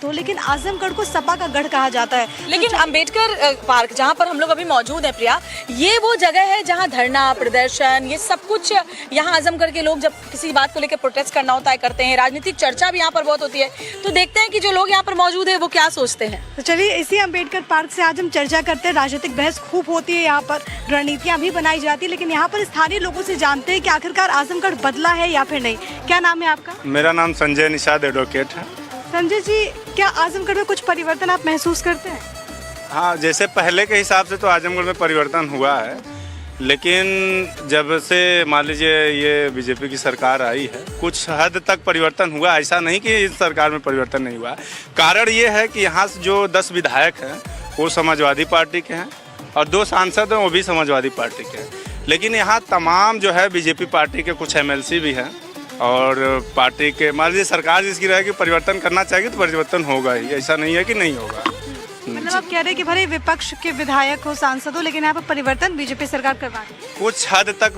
तो लेकिन आजमगढ़ को सपा का गढ़ कहा जाता है। लेकिन अंबेडकर पार्क जहाँ पर हम लोग अभी मौजूद हैं प्रिया, ये वो जगह है जहाँ धरना प्रदर्शन ये सब कुछ यहाँ आजमगढ़ के लोग जब किसी बात को लेकर प्रोटेस्ट करना होता है करते हैं, राजनीतिक चर्चा भी यहाँ पर बहुत होती है। तो देखते हैं कि जो लोग यहाँ पर मौजूद है वो क्या सोचते हैं। तो चलिए इसी अंबेडकर पार्क से आज हम चर्चा करते हैं। राजनीतिक बहस खूब होती है, यहाँ पर रणनीतियाँ भी बनाई जाती है, लेकिन यहाँ पर स्थानीय लोगों से जानते हैं कि आखिरकार आजमगढ़ बदला है या फिर नहीं। क्या नाम है आपका? मेरा नाम संजय निषाद एडवोकेट है। संजय जी, क्या आजमगढ़ में कुछ परिवर्तन आप महसूस करते हैं? हाँ, जैसे पहले के हिसाब से तो आजमगढ़ में परिवर्तन हुआ है, लेकिन जब से मान लीजिए ये बीजेपी की सरकार आई है कुछ हद तक परिवर्तन हुआ। ऐसा नहीं कि इस सरकार में परिवर्तन नहीं हुआ। कारण ये है कि यहाँ से जो 10 विधायक हैं वो समाजवादी पार्टी के हैं और 2 सांसद हैं वो भी समाजवादी पार्टी के हैं। लेकिन यहाँ तमाम जो है बीजेपी पार्टी के कुछ MLC भी हैं और पार्टी के मान लीजिए सरकार जिसकी रहेगी परिवर्तन करना चाहिए तो परिवर्तन होगा ही, ऐसा नहीं है कि नहीं होगा। मतलब आप कह रहे हैं कि भले विपक्ष के विधायक हो सांसद हो लेकिन यहाँ पर परिवर्तन बीजेपी सरकार करवा रही है। कुछ हद तक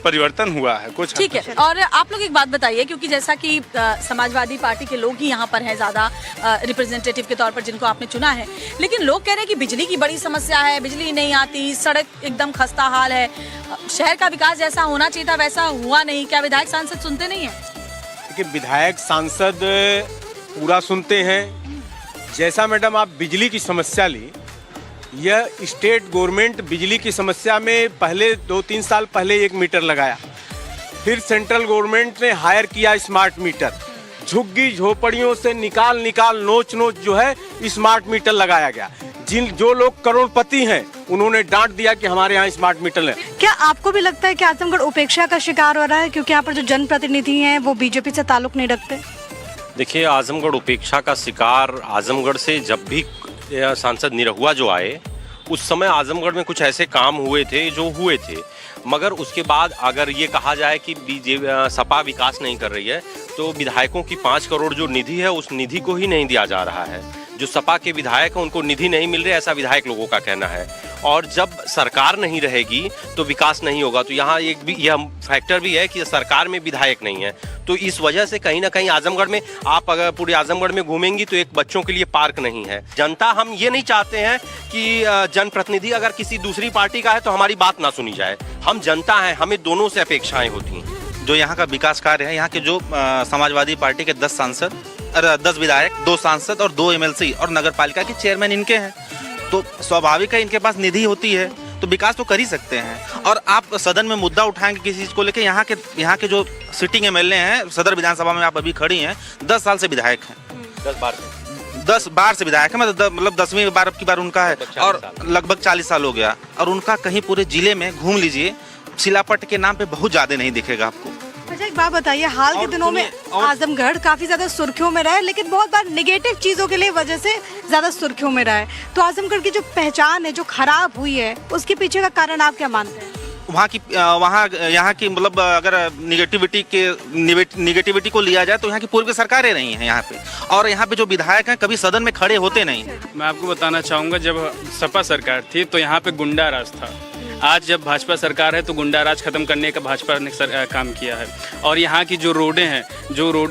परिवर्तन हुआ है कुछ। ठीक है, और आप लोग एक बात बताइए, क्योंकि जैसा कि समाजवादी पार्टी के लोग ही यहाँ पर हैं ज़्यादा रिप्रेजेंटेटिव के तौर पर जिनको आपने चुना है, लेकिन लोग कह रहे हैं कि बिजली की बड़ी समस्या है, बिजली नहीं आती, सड़क एकदम खस्ता हाल है, शहर का विकास जैसा होना चाहिए था वैसा हुआ नहीं। क्या विधायक सांसद सुनते नहीं है? देखिए, विधायक सांसद पूरा सुनते हैं। जैसा मैडम आप बिजली की समस्या ली, यह स्टेट गवर्नमेंट बिजली की समस्या में पहले 2-3 साल पहले 1 मीटर लगाया, फिर सेंट्रल गवर्नमेंट ने हायर किया स्मार्ट मीटर, झुग्गी झोपड़ियों से निकाल नोच जो है स्मार्ट मीटर लगाया गया। जो लोग करोड़पति हैं उन्होंने डांट दिया कि हमारे यहाँ स्मार्ट मीटर है। क्या आपको भी लगता है कि आजमगढ़ उपेक्षा का शिकार हो रहा है क्योंकि यहाँ पर जो जनप्रतिनिधि हैं वो बीजेपी से ताल्लुक नहीं रखते? देखिए, आजमगढ़ उपेक्षा का शिकार आजमगढ़ से जब भी सांसद निरहुआ जो आए उस समय आजमगढ़ में कुछ ऐसे काम हुए थे, मगर उसके बाद अगर ये कहा जाए कि सपा विकास नहीं कर रही है तो विधायकों की 5 करोड़ जो निधि है उस निधि को ही नहीं दिया जा रहा है। जो सपा के विधायक हैं उनको निधि नहीं मिल रही, ऐसा विधायक लोगों का कहना है। और जब सरकार नहीं रहेगी तो विकास नहीं होगा। तो यहाँ एक भी यह फैक्टर भी है कि सरकार में विधायक नहीं है, तो इस वजह से कहीं ना कहीं आजमगढ़ में आप अगर पूरे आजमगढ़ में घूमेंगी तो एक बच्चों के लिए पार्क नहीं है। जनता, हम ये नहीं चाहते हैं कि जनप्रतिनिधि अगर किसी दूसरी पार्टी का है तो हमारी बात ना सुनी जाए। हम जनता हैं, हमें दोनों से अपेक्षाएं होती हैं। जो यहाँ का विकास कार्य है, यहाँ के जो समाजवादी पार्टी के 10 सांसद और 10 विधायक, 2 सांसद और 2 MLC और नगर पालिका के चेयरमैन इनके हैं, तो स्वाभाविक है इनके पास निधि होती है तो विकास तो कर ही सकते हैं। और आप सदन में मुद्दा उठाएंगे किसी चीज़ को लेकर, यहाँ के जो सिटिंग MLA हैं, सदर विधानसभा में आप अभी खड़ी हैं, 10 साल से विधायक हैं, 10 बार से विधायक है, मतलब 10वीं बार अब की बार उनका है और लगभग 40 साल हो गया। और उनका कहीं पूरे जिले में घूम लीजिए, शिलापट के नाम पे बहुत ज्यादा नहीं दिखेगा आपको। अच्छा, एक बात बताइए, हाल के दिनों में आजमगढ़ काफी ज्यादा सुर्खियों में रहा है, लेकिन बहुत बार नेगेटिव चीजों के लिए वजह से ज्यादा सुर्खियों में रहा है। तो आजमगढ़ की जो पहचान है जो खराब हुई है उसके पीछे का कारण आप क्या मानते हैं? यहाँ की मतलब अगर निगेटिविटी को लिया जाए तो यहाँ की पूर्व की सरकारें नहीं है यहाँ पे, और यहाँ पे जो विधायक हैं कभी सदन में खड़े होते नहीं। मैं आपको बताना चाहूँगा, जब सपा सरकार थी तो यहाँ पे गुंडा राज था। आज जब भाजपा सरकार है तो गुंडा राज खत्म करने का भाजपा ने काम किया है। और यहाँ की जो रोडें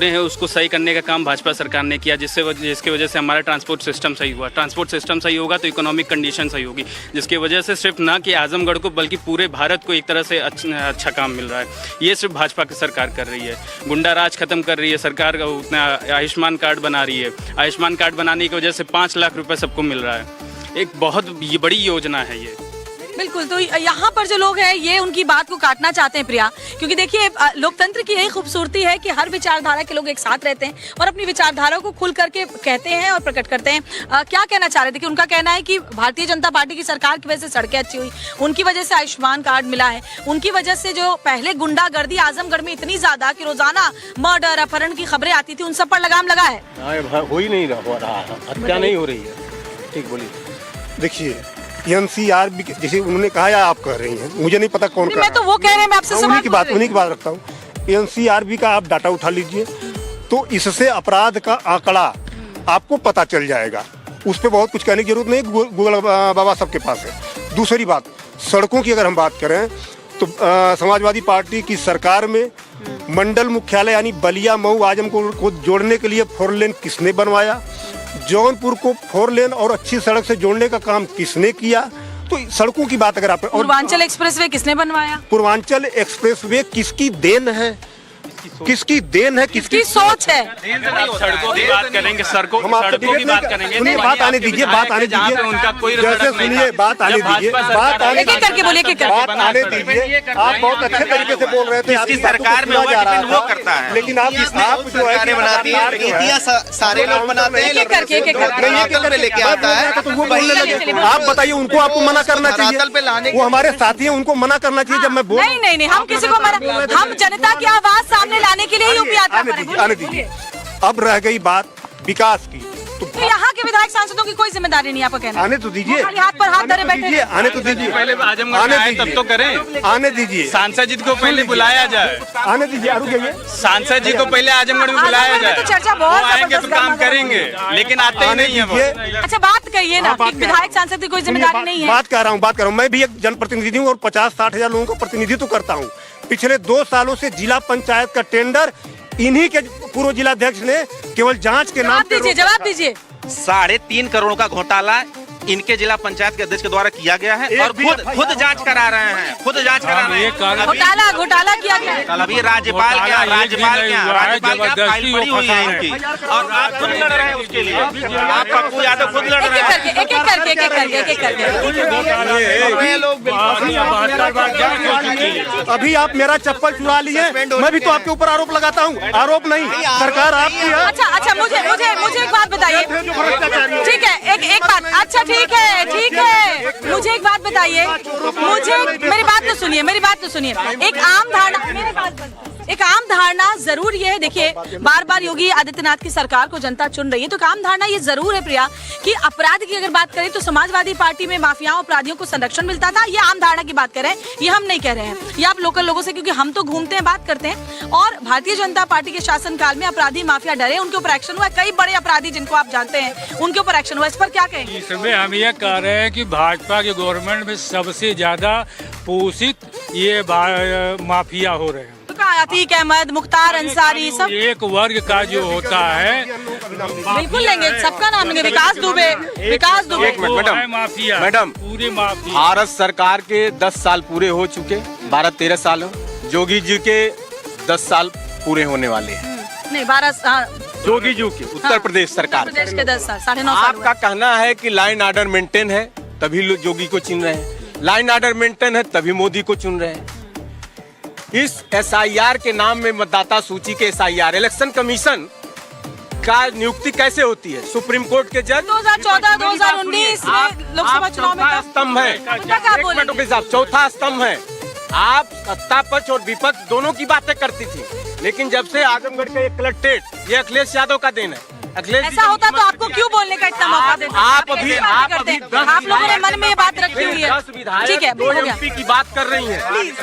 हैं उसको सही करने का काम भाजपा सरकार ने किया, जिसकी वजह से हमारा ट्रांसपोर्ट सिस्टम सही हुआ। ट्रांसपोर्ट सिस्टम सही होगा तो इकोनॉमिक कंडीशन सही होगी, जिसकी वजह से सिर्फ ना कि आजमगढ़ को बल्कि पूरे भारत को एक तरह से अच्छा काम मिल रहा है। ये सिर्फ भाजपा की सरकार कर रही है, गुंडा राज खत्म कर रही है सरकार। उतना आयुष्मान कार्ड बना रही है, आयुष्मान कार्ड बनाने की वजह से 5 लाख रुपये सबको मिल रहा है। एक बहुत बड़ी योजना है ये। बिल्कुल, तो यहाँ पर जो लोग हैं ये उनकी बात को काटना चाहते हैं प्रिया, क्योंकि देखिए लोकतंत्र की यही खूबसूरती है कि हर विचारधारा के लोग एक साथ रहते हैं और अपनी विचारधारा को खुल करके कहते हैं और प्रकट करते हैं। क्या कहना चाह रहे थे कि उनका कहना है कि भारतीय जनता पार्टी की सरकार की वजह से सड़कें अच्छी हुई, उनकी वजह से आयुष्मान कार्ड मिला है, उनकी वजह से जो पहले गुंडागर्दी आजमगढ़ में इतनी ज्यादा कि रोजाना मर्डर अपहरण की खबरें आती थी, उन सब पर लगाम लगा है। हो ही नहीं रहा, हत्या नहीं हो रही है। ठीक बोलिए। देखिए, NCR भी जैसे उन्होंने कहा या आप कह रही हैं, मुझे नहीं पता कौन कह रहा है। मैं तो वो कह रहे हैं, मैं आपसे उन्हीं की बात रखता हूँ। NCR का आप डाटा उठा लीजिए तो इससे अपराध का आंकड़ा आपको पता चल जाएगा। उस पर बहुत कुछ कहने की जरूरत नहीं, गूगल बाबा सबके पास है। दूसरी बात, सड़कों की अगर हम बात करें तो समाजवादी पार्टी की सरकार में मंडल मुख्यालय यानी बलिया मऊ आजमगढ़ को जोड़ने के लिए 4 लेन किसने बनवाया? जौनपुर को 4 लेन और अच्छी सड़क से जोड़ने का काम किसने किया? तो सड़कों की बात अगर आप, और पूर्वांचल एक्सप्रेसवे किसने बनवाया? पूर्वांचल एक्सप्रेसवे किसकी देन है? किसकी देन है? किसकी सोच है? सड़कों की बात करेंगे, सड़कों हम आपसे की बात करेंगे। सुनिए, बात आने दीजिए, बात आने जहाँ पे दीजिए, उनका कोई जैसे सड़क नहीं सुनिए, था। बात आने जब भाजपा दीजिए, सरकार बात आने एक एक करके बोलिए, एक एक करके। बात आने दीजिए। आप बहुत अच्छे तरीके से बोल रहे थे, आपकी जिसकी बातों को सरकार में सुना हुआ जा रहा लेकिन वो था। करता है। लेकिन आप जो है कि बनाती है, नीतियां सारे लोग बनाते हैं, एक एक करके, एक एक करके। धरातल पे लेके आता है। तो वो बोलने लगे। आप बताइए, उनको आपको मना करना चाहिए? वो हमारे साथी हैं, उनको मना करना चाहिए जब मैं बोल। नहीं, हम किसी को मना, हम जनता की आवाज सामने लाने के लिए ही यूपी यात्रा पर हैं। आने दीजिए। अब रह गई बात विकास की, तो यहाँ के विधायक सांसदों की कोई जिम्मेदारी नहीं, आपका कहना? आने तो दीजिए, वो खाली हाथ पर हाथ धरे बैठे हैं। आने तो दीजिए, पहले आजमगढ़ आने में आए दीजिए। तब तो करें। आने दीजिए, सांसद जी को पहले बुलाया जाए, आने दीजिए, रुकिए। सांसद जी को पहले आजमगढ़ में बुलाया आजमगढ़ में जाए। तो चर्चा बहुत वो आएंगे तो जबरदस्त काम गर्मा-गर्म करेंगे, लेकिन आते ही आने नहीं है वो। दीजिए। अच्छा, बात कहिए ना, बात कि कह रहा विधायक सांसद की कोई जिम्मेदारी नहीं है। बात कर रहा हूँ। मैं भी एक जनप्रतिनिधि हूँ और 50-60 हजार लोगों का प्रतिनिधित्व करता हूँ। पिछले 2 सालों से जिला पंचायत का टेंडर इन्हीं के पूर्व जिलाध्यक्ष ने केवल जांच के नाम पे जवाब दीजिए। 3.5 करोड़ का घोटाला इनके जिला पंचायत के अध्यक्ष के द्वारा किया गया है और खुद जांच करा रहे हैं, खुद जांच करा रहे हैं। घोटाला किया गया है। अभी राज्यपाल क्या फाइल पड़ी हुई है इनकी, और आप खुद लड़ रहे हैं उसके लिए। आप पप्पू यादव खुद लड़ रहे हैं। एक एक करके। अभी आप मेरा चप्पल चुरा लिए, मैं भी तो आपके ऊपर आरोप लगाता हूँ। आरोप नहीं, सरकार आपकी है। अच्छा, मुझे एक बात बताइए। ठीक है, एक बात। अच्छा, ठीक है। मुझे एक बात बताइए, मेरी बात तो सुनिए। एक आम धारणा जरूर ये है, देखिए बार बार योगी आदित्यनाथ की सरकार को जनता चुन रही है, तो एक आम धारणा ये जरूर है प्रिया कि अपराध की अगर बात करें तो समाजवादी पार्टी में माफियाओं अपराधियों को संरक्षण मिलता था। ये आम धारणा की बात कर रहे हैं, ये हम नहीं कह रहे हैं, ये आप लोकल लोगों से, क्योंकि हम तो घूमते हैं, बात करते हैं। और भारतीय जनता पार्टी के शासनकाल में अपराधी माफिया डरे, उनके ऊपर एक्शन हुआ। कई बड़े अपराधी जिनको आप जानते हैं उनके ऊपर एक्शन हुआ। इस पर क्या कहेंगे? इसमें हम ये कह रहे हैं कि भाजपा की गवर्नमेंट में सबसे ज्यादा पोषित ये माफिया हो रहे हैं। अतीक अहमद, मुख्तार अंसारी, सब एक वर्ग का जो होता है, बिल्कुल लेंगे, सबका नाम लेंगे। विकास दुबे। एक मिनट मैडम, पूरी माफिया। भारत सरकार के 10 साल पूरे हो चुके, 12-13 साल हो। जोगी जी के 10 साल पूरे होने वाले हैं। नहीं, 12 जोगी जी की उत्तर प्रदेश सरकार प्रदेश के 10 साल, 9.5 साल। आपका कहना है कि लाइन ऑर्डर मेंटेन है तभी लोग जोगी को चुन रहे हैं, लाइन ऑर्डर मेंटेन है तभी मोदी को चुन रहे हैं। इस SIR के नाम में मतदाता सूची के SIR, इलेक्शन कमीशन का नियुक्ति कैसे होती है? सुप्रीम कोर्ट के जज 2014-2019 में लोकसभा चुनाव में चौथा स्तंभ है। एक मिनट के साथ, चौथा स्तंभ है। आप सत्ता पक्ष और विपक्ष दोनों की बातें करती थी, लेकिन जब से आजमगढ़ का एक कलेक्ट्रेट, ये अखिलेश यादव का देन है। ऐसा होता तो आपको क्यों बोलने का इतना मौका देते? आप लोगों ने मन में ये बात रखी हुई है। ठीक है, हो गया। की बात कर रही हैं।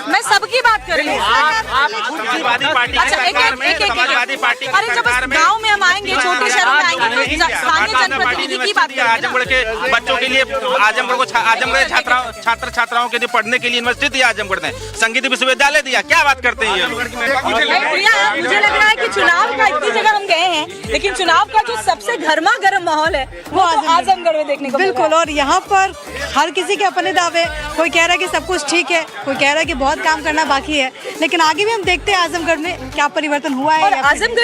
मैं सबकी बात कर रही हूँ। अच्छा, एक अरे जब गाँव में हम आएंगे, छोटे शहरों में आएंगे, तो स्थानीय जनप्रतिनिधि की बात करेंगे। आजमगढ़ के बच्चों के लिए, आजमगढ़ छात्र छात्राओं के लिए पढ़ने के लिए यूनिवर्सिटी दिया, आजमगढ़ ने संगीत विश्वविद्यालय दिया। क्या बात करते हैं ये लोग? मुझे लग रहा है कि चुनाव का इतनी जगह हम गए हैं, लेकिन चुनाव का जो सबसे गर्मा गर्म माहौल है वो आजमगढ़ में देखने को बिल्कुल। और यहाँ पर हर किसी के अपने दावे, कोई कह रहा है कि सब कुछ ठीक है, कोई कह रहा है कि बहुत काम करना बाकी है, लेकिन आगे भी हम देखते हैं आजमगढ़ में क्या परिवर्तन हुआ है। आजमगढ़